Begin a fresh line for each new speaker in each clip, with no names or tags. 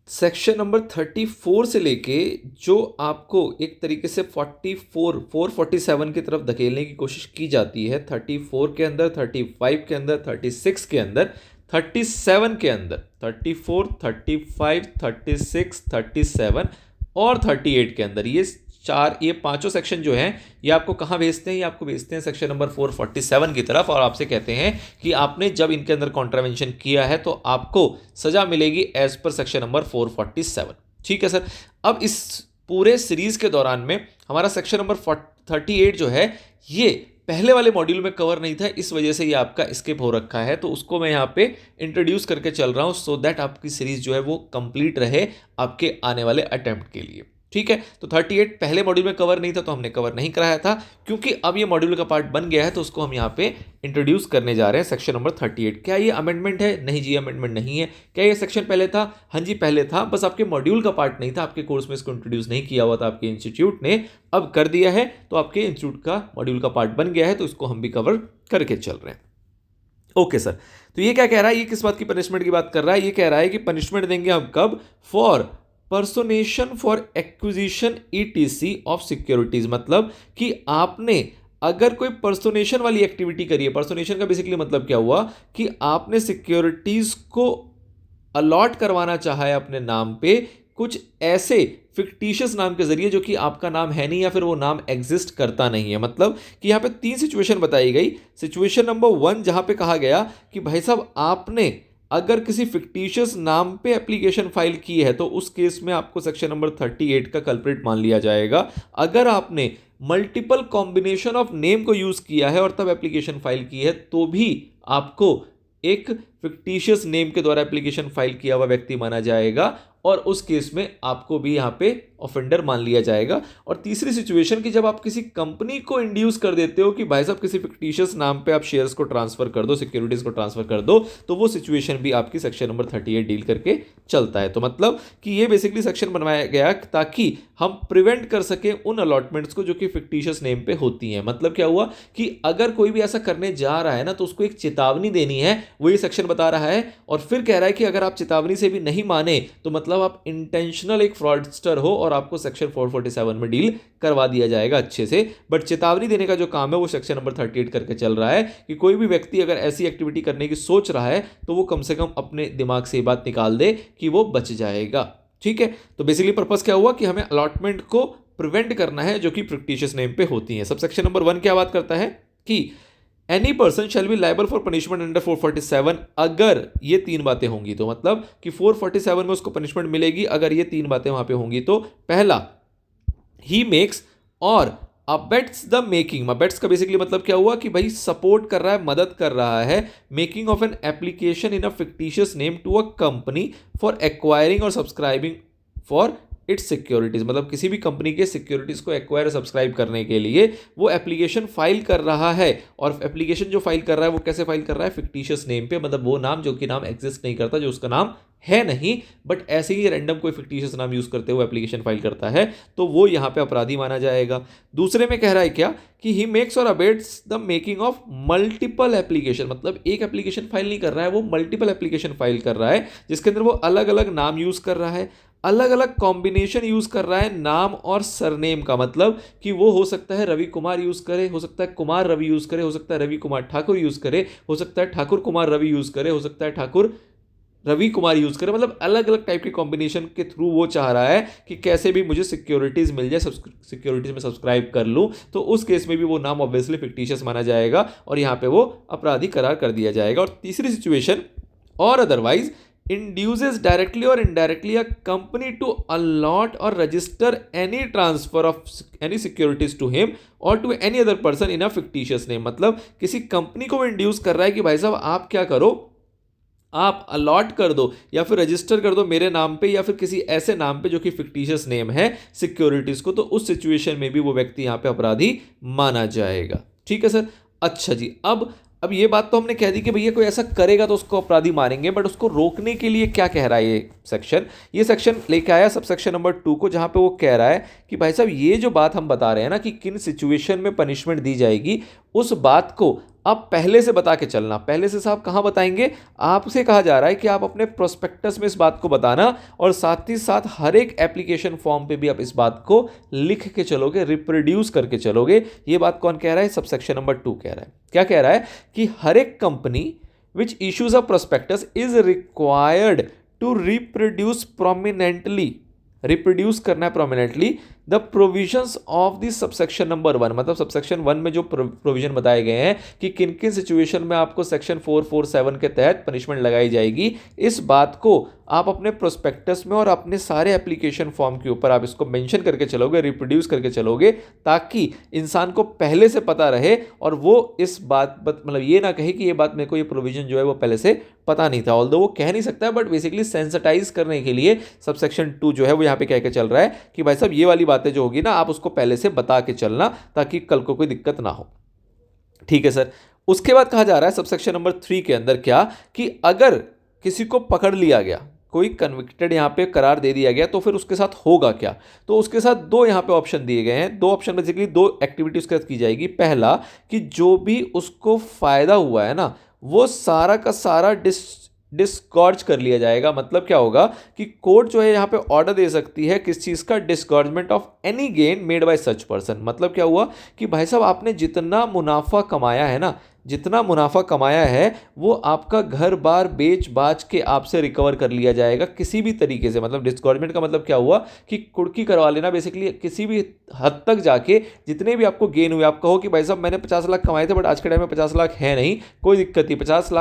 Section number 34 से लेके जो आपको एक तरीके से 447 की तरफ धकेलने की कोशिश की जाती है, 34 के अंदर, 35 के अंदर, 36 के अंदर, 37 के अंदर, 34, 35, 36, 37 और 38 के अंदर, ये पांचों सेक्शन जो हैं ये आपको कहाँ भेजते हैं? ये आपको भेजते हैं सेक्शन नंबर 447 की तरफ, और आपसे कहते हैं कि आपने जब इनके अंदर कॉन्ट्रावेंशन किया है तो आपको सजा मिलेगी एज पर सेक्शन नंबर 447। ठीक है सर। अब इस पूरे सीरीज के दौरान में हमारा सेक्शन नंबर 38 जो है ये पहले वाले मॉड्यूल में कवर नहीं था, इस वजह से ये आपका स्किप हो रखा है, तो उसको मैं यहाँ पे इंट्रोड्यूस करके चल रहा हूँ सो दैट आपकी सीरीज जो है वो कंप्लीट रहे आपके आने वाले अटेम्प्ट के लिए। ठीक है, तो 38 पहले मॉड्यूल में कवर नहीं था तो हमने कवर नहीं कराया था, क्योंकि अब ये मॉड्यूल का पार्ट बन गया है तो उसको हम यहाँ पे इंट्रोड्यूस करने जा रहे हैं सेक्शन नंबर 38। क्या ये अमेंडमेंट है? नहीं जी, अमेंडमेंट नहीं है। क्या ये सेक्शन पहले था? हाँ जी पहले था, बस आपके मॉड्यूल का पार्ट नहीं था, आपके कोर्स में इसको इंट्रोड्यूस नहीं किया हुआ था आपके इंस्टीट्यूट ने, अब कर दिया है तो आपके इंस्टीट्यूट का मॉड्यूल का पार्ट बन गया है, तो इसको हम भी कवर करके चल रहे हैं। ओके सर, तो ये क्या कह रहा है? ये किस बात की पनिशमेंट की बात कर रहा है? ये कह रहा है कि पनिशमेंट देंगे हम कब? For personation for acquisition ETC of securities, मतलब कि आपने अगर कोई पर्सोनेशन वाली एक्टिविटी करी है। पर्सोनेशन का बेसिकली मतलब क्या हुआ कि आपने सिक्योरिटीज को अलॉट करवाना चाहा है अपने नाम पे कुछ ऐसे फिक्टिशियस नाम के जरिए जो कि आपका नाम है नहीं या फिर वो नाम एग्जिस्ट करता नहीं है। मतलब कि यहाँ पे 3 सिचुएशन बताई गई। सिचुएशन नंबर 1 जहां पे कहा गया कि भाई साहब आपने अगर किसी फिक्टिशियस नाम पे एप्लीकेशन फाइल की है तो उस केस में आपको सेक्शन नंबर 38 का कल्प्रिट मान लिया जाएगा। अगर आपने मल्टीपल कॉम्बिनेशन ऑफ नेम को यूज किया है और तब एप्लीकेशन फाइल की है तो भी आपको एक फिक्टिशियस नेम के द्वारा एप्लीकेशन फाइल किया हुआ व्यक्ति माना जाएगा, और उस केस में आपको भी यहां पे ऑफेंडर मान लिया जाएगा। और तीसरी सिचुएशन कि जब आप किसी कंपनी को इंड्यूस कर देते हो कि भाई साहब किसी फिक्टिशियस नाम पे आप शेयर्स को ट्रांसफर कर दो, सिक्योरिटीज को ट्रांसफर कर दो, तो वो सिचुएशन भी आपकी सेक्शन नंबर 38 डील करके चलता है। तो मतलब कि ये बेसिकली सेक्शन बनवाया गया ताकि हम प्रिवेंट कर सके उन अलॉटमेंट्स को जो कि फिक्टिशियस नेम पे होती हैं। मतलब क्या हुआ कि अगर कोई भी ऐसा करने जा रहा है ना तो उसको एक चेतावनी देनी है, वो ये सेक्शन बता रहा है। और फिर कह रहा है कि अगर आप चेतावनी से भी नहीं माने तो मतलब आप इंटेंशनल एक फ्रॉडस्टर हो और आपको सेक्शन 447 में डील करवा दिया जाएगा अच्छे से। बट चेतावनी देने का जो काम है वो सेक्शन नंबर 38 करके चल रहा है कि कोई भी व्यक्ति अगर ऐसी एक्टिविटी करने की सोच रहा है तो वो कम से कम अपने दिमाग से ये बात निकाल दे कि वो बच जाएगा। ठीक है, तो बेसिकली पर्पस क्या हुआ कि हमें अलॉटमेंट को प्रिवेंट करना है जो कि फिक्टिशियस नेम पे होती है। सब सेक्शन नंबर 1 क्या बात करता है कि any person shall be liable for punishment under 447 अगर ये 3 बातें होंगी। तो मतलब कि 447 में उसको पनिशमेंट मिलेगी अगर ये 3 बातें वहां पे होंगी। तो पहला, ही मेक्स और अबेट्स द मेकिंग। अबेट्स का बेसिकली मतलब क्या हुआ कि भाई सपोर्ट कर रहा है, मदद कर रहा है making of an application in a fictitious name to a company for acquiring और सब्सक्राइबिंग फॉर इट्स सिक्योरिटीज। मतलब किसी भी कंपनी के सिक्योरिटीज को एक्वायर सब्सक्राइब करने के लिए वो एप्लीकेशन फाइल कर रहा है, और एप्लीकेशन जो फाइल कर रहा है वो कैसे फाइल कर रहा है? फिक्टिशियस नेम पे, मतलब वो नाम जो कि नाम एग्जिस्ट नहीं करता, जो उसका नाम है नहीं, बट ऐसे ही रैंडम कोई फिक्टिशियस नाम यूज करते हुए एप्लीकेशन फाइल करता है तो वो यहां पे अपराधी माना जाएगा। दूसरे में कह रहा है क्या कि ही मेक्स और abets the making of multiple application. मतलब एक एप्लीकेशन फाइल नहीं कर रहा है, वो मल्टीपल एप्लीकेशन फाइल कर रहा है जिसके अंदर वो अलग अलग नाम यूज कर रहा है, अलग अलग कॉम्बिनेशन यूज कर रहा है नाम और सरनेम का। मतलब कि वो हो सकता है रवि कुमार यूज करे, हो सकता है कुमार रवि यूज करे, हो सकता है रवि कुमार ठाकुर यूज करे, हो सकता है ठाकुर कुमार रवि यूज करे, हो सकता है ठाकुर रवि कुमार यूज करे। मतलब अलग अलग टाइप के कॉम्बिनेशन के थ्रू वो चाह रहा है कि कैसे भी मुझे सिक्योरिटीज मिल जाए, सिक्योरिटीज में सब्सक्राइब कर लूं, तो उस केस में भी वो नाम ऑब्वियसली फिक्टिशियस माना जाएगा और यहां पे वो अपराधी करार कर दिया जाएगा। और तीसरी सिचुएशन, और otherwise induces directly or indirectly a company to allot or register any transfer of any securities to him or to any other person in a fictitious name। मतलब किसी कंपनी को इंड्यूस कर रहा है कि भाई साहब आप क्या करो, आप अलॉट कर दो या फिर रजिस्टर कर दो मेरे नाम पे या फिर किसी ऐसे नाम पे जो कि फिक्टिशियस नेम है सिक्योरिटीज को, तो उस सिचुएशन में भी वो व्यक्ति यहां पे अपराधी माना जाएगा। ठीक है सर। अच्छा जी, अब ये बात तो हमने कह दी कि भैया कोई ऐसा करेगा तो उसको अपराधी मारेंगे, बट उसको रोकने के लिए क्या कह रहा है ये सेक्शन लेके आया सब सेक्शन नंबर 2 को, जहां पे वो कह रहा है कि भाई साहब ये जो बात हम बता रहे हैं ना कि किन सिचुएशन में पनिशमेंट दी जाएगी, उस बात को आप पहले से बता के चलना। पहले से साहब कहाँ बताएंगे, आपसे कहा जा रहा है कि आप अपने प्रोस्पेक्टस में इस बात को बताना, और साथ ही साथ हर एक एप्लीकेशन फॉर्म पे भी आप इस बात को लिख के चलोगे, रिप्रोड्यूस करके चलोगे। ये बात कौन कह रहा है, सबसेक्शन नंबर 2 कह रहा है। क्या कह रहा है कि हर एक company which issues a prospectus is required to reproduce prominently, reproduce करना है prominently the provisions of the subsection number 1। मतलब सबसेक्शन 1 में जो प्रोविजन बताए गए हैं कि किन किन सिचुएशन में आपको सेक्शन 447 के तहत पनिशमेंट लगाई जाएगी, इस बात को आप अपने प्रोस्पेक्टस में और अपने सारे एप्लीकेशन फॉर्म के ऊपर आप इसको मेंशन करके चलोगे, रिप्रोड्यूस करके चलोगे, ताकि इंसान को पहले से पता रहे और वो इस बात मतलब ये ना कहे कि ये बात मेरे को, ये प्रोविजन जो है वो पहले से पता नहीं था। ऑल्दो वो कह नहीं सकता है, बट बेसिकली सेंसिटाइज करने के लिए सबसेक्शन 2 जो है वो यहाँ पे कह के चल रहा है कि भाई साहब ये वाली बातें जो होगी ना, आप उसको पहले से बता के चलना, ताकि कल को कोई दिक्कत ना हो। ठीक है सर। उसके बाद कहा जा रहा है सबसेक्शन नंबर 3 के अंदर क्या, कि अगर किसी को पकड़ लिया गया, कोई कन्विक्टेड यहां पे करार दे दिया गया, तो फिर उसके साथ होगा क्या। तो उसके साथ दो यहां पे ऑप्शन दिए गए हैं। दो ऑप्शन बेसिकली, दो एक्टिविटी उसके साथ की जाएगी। पहला कि जो भी उसको फायदा हुआ है ना, वो सारा का सारा डिस्गॉर्ज कर लिया जाएगा। मतलब क्या होगा कि कोर्ट जो है यहाँ पे ऑर्डर दे सकती है किस चीज़ का, disgorgement of any gain made by such person. मतलब क्या हुआ कि भाई साहब आपने जितना मुनाफा कमाया है ना, जितना मुनाफा कमाया है वो आपका घर बार बेच बाच के आपसे रिकवर कर लिया जाएगा किसी भी तरीके से। मतलब डिस्गॉर्जमेंट का मतलब क्या हुआ कि कुर्की करवा लेना, बेसिकली किसी भी हद तक जाके जितने भी आपको गेन हुए, आप कहो कि भाई साहब मैंने 50 लाख कमाए थे, बट आज के टाइम में 50 लाख है नहीं, कोई दिक्कत नहीं, 50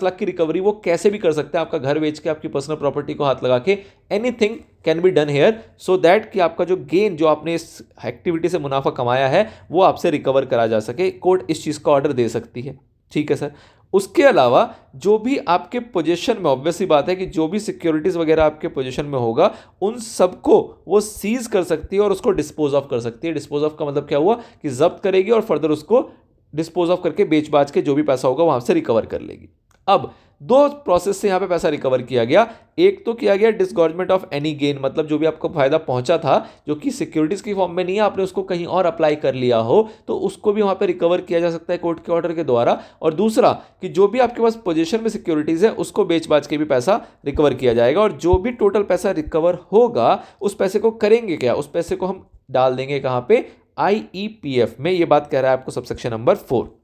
लाख की रिकवरी वो कैसे भी कर सकते हैं, आपका घर बेच के, आपकी पर्सनल प्रॉपर्टी को हाथ लगा के, anything can be done here, so that कि आपका जो गेन, जो आपने इस एक्टिविटी से मुनाफा कमाया है, वो आपसे रिकवर करा जा सके। कोर्ट इस चीज़ का ऑर्डर दे सकती है। ठीक है सर। उसके अलावा जो भी आपके पोजीशन में, ऑब्वियसली बात है कि जो भी सिक्योरिटीज वगैरह आपके पोजीशन में होगा, उन सबको वो सीज कर सकती है और उसको डिस्पोज ऑफ कर सकती है। डिस्पोज ऑफ का मतलब क्या हुआ कि जब्त करेगी और फर्दर उसको डिस्पोज ऑफ करके बेच बाच के जो भी पैसा होगा वहां से रिकवर कर लेगी। अब दो प्रोसेस से यहां पे पैसा रिकवर किया गया। एक तो किया गया डिस्गॉर्जमेंट ऑफ एनी गेन, मतलब जो भी आपको फायदा पहुंचा था, जो कि सिक्योरिटीज की फॉर्म में नहीं है, आपने उसको कहीं और अप्लाई कर लिया हो, तो उसको भी वहां पे रिकवर किया जा सकता है कोर्ट के ऑर्डर के द्वारा। और दूसरा कि जो भी आपके पास पोजीशन में सिक्योरिटीज है, उसको बेच बाच के भी पैसा रिकवर किया जाएगा। और जो भी टोटल पैसा रिकवर होगा, उस पैसे को करेंगे क्या, उस पैसे को हम डाल देंगे कहां पे, IEPF में। ये बात कह रहा है आपको सबसेक्शन नंबर 4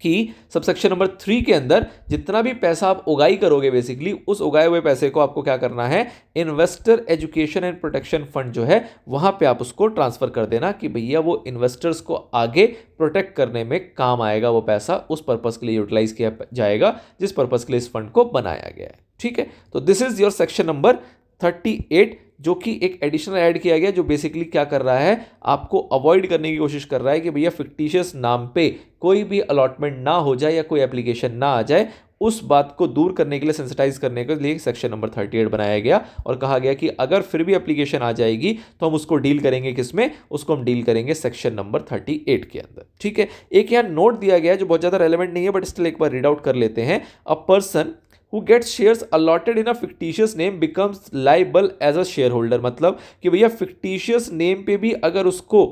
कि सबसेक्शन नंबर 3 के अंदर जितना भी पैसा आप उगाई करोगे, बेसिकली उस उगाए हुए पैसे को आपको क्या करना है, investor education and protection fund जो है वहां पे आप उसको ट्रांसफर कर देना, कि भैया वो इन्वेस्टर्स को आगे प्रोटेक्ट करने में काम आएगा, वो पैसा उस पर्पस के लिए यूटिलाइज किया जाएगा जिस पर्पस के लिए इस फंड को बनाया गया है। ठीक है। तो this is your section number 38, जो कि एक एडिशनल ऐड किया गया, जो बेसिकली क्या कर रहा है, आपको अवॉइड करने की कोशिश कर रहा है कि भैया फिक्टिशियस नाम पे कोई भी अलॉटमेंट ना हो जाए या कोई एप्लीकेशन ना आ जाए। उस बात को दूर करने के लिए, सेंसिटाइज करने के लिए सेक्शन नंबर 38 बनाया गया और कहा गया कि अगर फिर भी एप्लीकेशन आ जाएगी तो हम उसको डील करेंगे किसमें, उसको हम डील करेंगे सेक्शन नंबर 38 के अंदर। ठीक है। एक यहाँ नोट दिया गया जो बहुत ज़्यादा रेलेवेंट नहीं है, बट स्टिल एक बार रीड आउट कर लेते हैं। A person who gets shares allotted in a fictitious name becomes liable as a shareholder। मतलब कि भैया fictitious name पे भी अगर उसको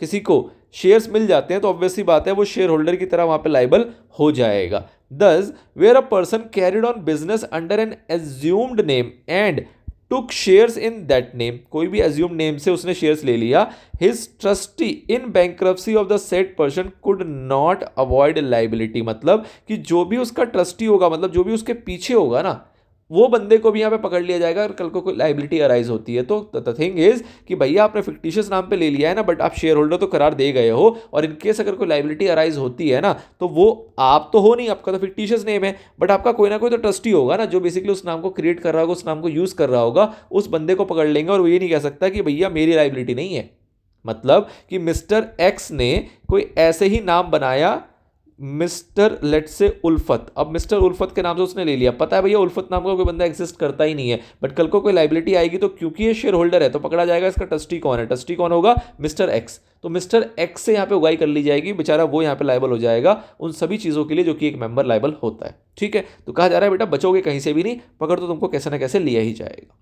किसी को शेयर्स मिल जाते हैं तो ऑब्वियसली बात है वो शेयर होल्डर की तरह वहां पे लाइबल हो जाएगा। Thus, where a person carried on business under an assumed name and took shares in that name, कोई भी assumed name से उसने शेयर्स ले लिया, his trustee in bankruptcy of the said person could not avoid liability। मतलब कि जो भी उसका ट्रस्टी होगा, मतलब जो भी उसके पीछे होगा ना, वो बंदे को भी यहाँ पे पकड़ लिया जाएगा अगर कल को कोई लाइबिलिटी अराइज होती है। तो द थिंग इज कि भैया आपने फिक्टिशियस नाम पे ले लिया है ना, बट आप शेयर होल्डर तो करार दे गए हो, और इनकेस अगर कोई लाइबिलिटी अराइज होती है ना, तो वो आप तो हो नहीं, आपका तो फिक्टिशियस नेम है, बट आपका कोई ना कोई तो ट्रस्टी होगा ना, जो बेसिकली उस नाम को क्रिएट कर रहा होगा, उस नाम को यूज कर रहा होगा, उस बंदे को पकड़ लेंगे और वो ये नहीं कह सकता कि भैया मेरी लाइबिलिटी नहीं है। मतलब कि मिस्टर एक्स ने कोई ऐसे ही नाम बनाया, मिस्टर लेट से उल्फत। अब मिस्टर उल्फत के नाम से उसने ले लिया, पता है भैया उल्फत नाम का कोई बंदा एग्जिस्ट करता ही नहीं है, बट कल को कोई लाइबिलिटी आएगी तो क्योंकि ये शेयर होल्डर है तो पकड़ा जाएगा। इसका ट्रस्टी कौन है, ट्रस्टी कौन होगा, मिस्टर एक्स। तो मिस्टर एक्स से यहाँ पे उगाई कर ली जाएगी, बेचारा वो यहाँ पे लाइबल हो जाएगा उन सभी चीजों के लिए जो कि एक मेंबर लाइबल होता है। ठीक है। तो कहा जा रहा है बेटा बचोगे कहीं से भी नहीं, पकड़ तो तुमको कैसे ना कैसे लिया ही जाएगा।